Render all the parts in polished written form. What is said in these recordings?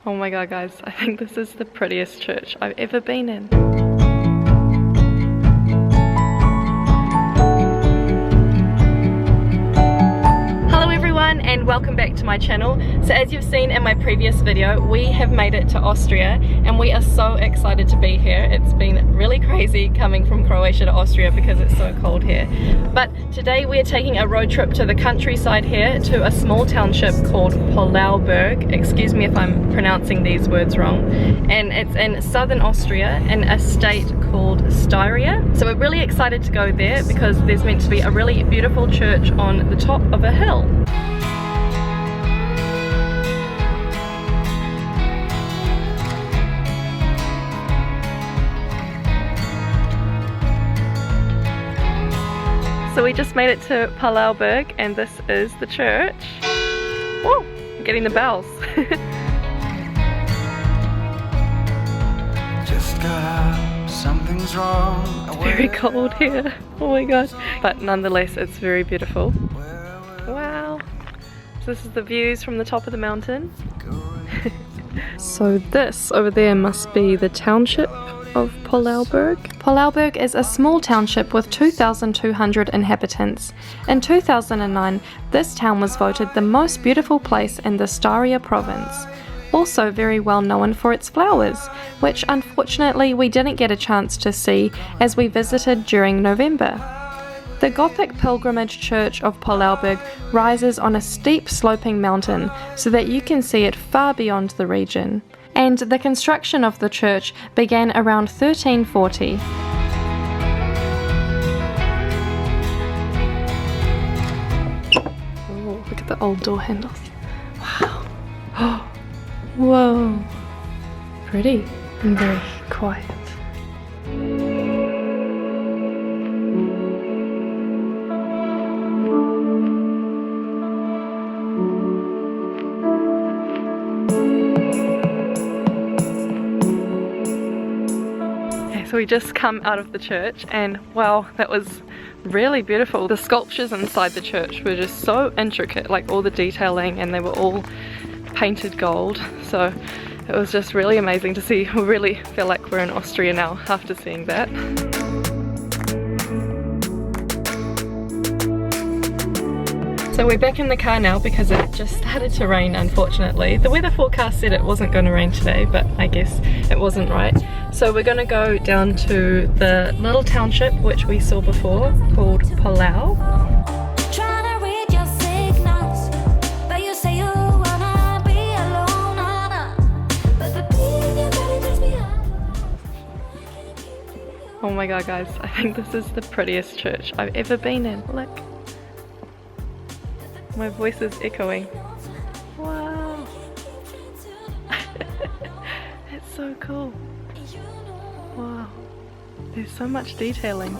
Oh my god guys, I think this is the prettiest church I've ever been in. And welcome back to my channel. So as you've seen in my previous video, we have made it to Austria and we are so excited to be here. It's been really crazy coming from Croatia to Austria because it's so cold here. But today we are taking a road trip to the countryside here to a small township called Paulalberg. Excuse me if I'm pronouncing these words wrong. And it's in southern Austria in a state called Styria. So we're really excited to go there because there's meant to be a really beautiful church on the top of a hill. So we just made it to Pöllauberg and this is the church. Whoa, I'm getting the bells. Just got up, something's wrong. It's very cold here. Oh my god. But nonetheless, it's very beautiful. Wow. So this is the views from the top of the mountain. So this over there must be the township of Paulalberg. Paulalberg is a small township with 2,200 inhabitants. In 2009, this town was voted the most beautiful place in the Styria province. Also very well known for its flowers, which unfortunately we didn't get a chance to see as we visited during November. The Gothic pilgrimage church of Paulalberg rises on a steep sloping mountain so that you can see it far beyond the region. And the construction of the church began around 1340. Oh, look at the old door handles. Wow. Oh, whoa. Pretty and very quiet. So we just come out of the church and wow, that was really beautiful. The sculptures inside the church were just so intricate, like all the detailing, and they were all painted gold. So it was just really amazing to see. We really feel like we're in Austria now after seeing that. So we're back in the car now because it just started to rain, unfortunately. The weather forecast said it wasn't going to rain today, but I guess it wasn't right. So we're going to go down to the little township which we saw before called Béla. Oh my god guys, I think this is the prettiest church I've ever been in. Look. My voice is echoing. Wow. It's so cool. Wow. There's so much detailing.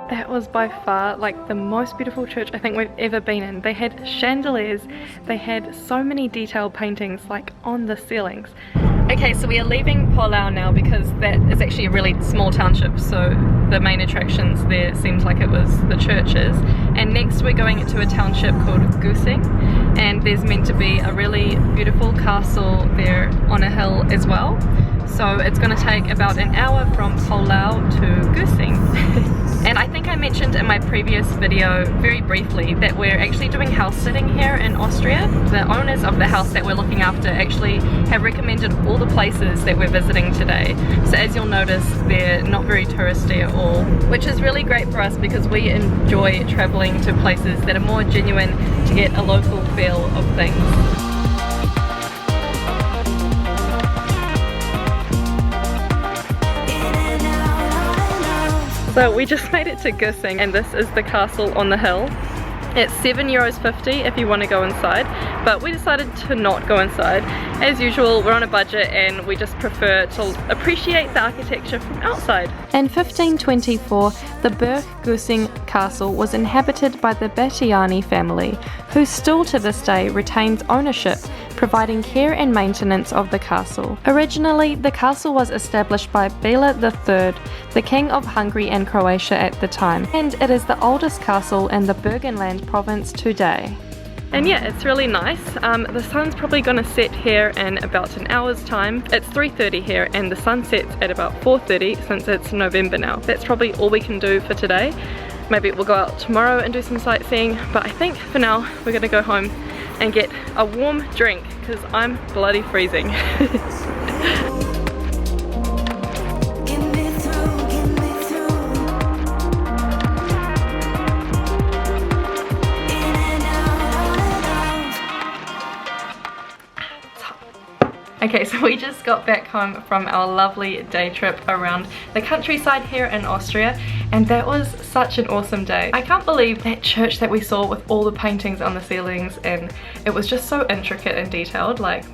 That was by far like the most beautiful church I think we've ever been in. They had chandeliers, they had so many detailed paintings like on the ceilings. Okay, so we are leaving Paulau now because that is actually a really small township, so the main attractions there seems like it was the churches. And next we're going into a township called Güssing, and there's meant to be a really beautiful castle there on a hill as well. So it's going to take about an hour from Paulau to Güssing. And I think I mentioned in my previous video very briefly that we're actually doing house sitting here in Austria. The owners of the house that we're looking after actually have recommended all the places that we're visiting today. So as you'll notice, they're not very touristy at all, which is really great for us because we enjoy traveling to places that are more genuine to get a local feel of things. So we just made it to Güssing and this is the castle on the hill. It's €7.50 if you want to go inside, but we decided to not go inside. As usual, we're on a budget and we just prefer to appreciate the architecture from outside. In 1524, the Burg Güssing castle was inhabited by the Béla family, who still to this day retains ownership, providing care and maintenance of the castle. Originally, the castle was established by Béla III, the King of Hungary and Croatia at the time, and it is the oldest castle in the Burgenland province today. And yeah, it's really nice. The sun's probably gonna set here in about an hour's time. It's 3:30 here and the sun sets at about 4:30 since it's November now. That's probably all we can do for today. Maybe we'll go out tomorrow and do some sightseeing, but I think for now we're gonna go home and get a warm drink because I'm bloody freezing. Okay, so we just got back home from our lovely day trip around the countryside here in Austria, and that was such an awesome day. I can't believe that church that we saw with all the paintings on the ceilings, and it was just so intricate and detailed. Like,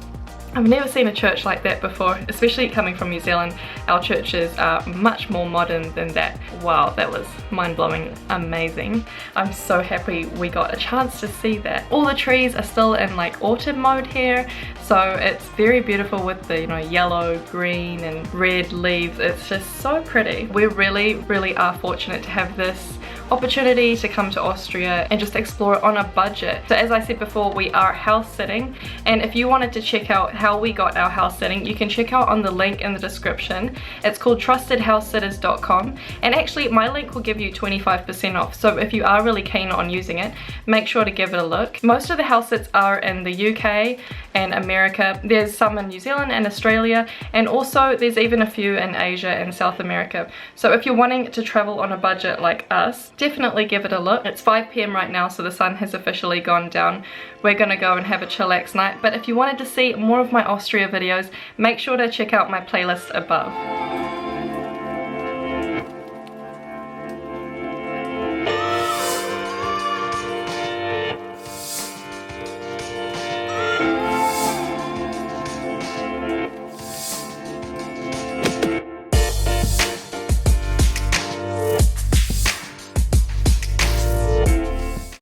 I've never seen a church like that before, especially coming from New Zealand. Our churches are much more modern than that. Wow, that was mind-blowing, amazing. I'm so happy we got a chance to see that. All the trees are still in like autumn mode here, so it's very beautiful with the, you know, yellow, green and red leaves. It's just so pretty. We really are fortunate to have this opportunity to come to Austria and just explore on a budget. So as I said before, we are house sitting, and if you wanted to check out how we got our house sitting, you can check out on the link in the description. It's called trustedhousesitters.com, and actually my link will give you 25% off, so if you are really keen on using it, make sure to give it a look. Most of the house sits are in the UK and America. There's some in New Zealand and Australia, and also there's even a few in Asia and South America. So if you're wanting to travel on a budget like us, definitely give it a look. It's 5 PM right now, so the sun has officially gone down. We're gonna go and have a chillax night, but if you wanted to see more of my Austria videos, make sure to check out my playlist above.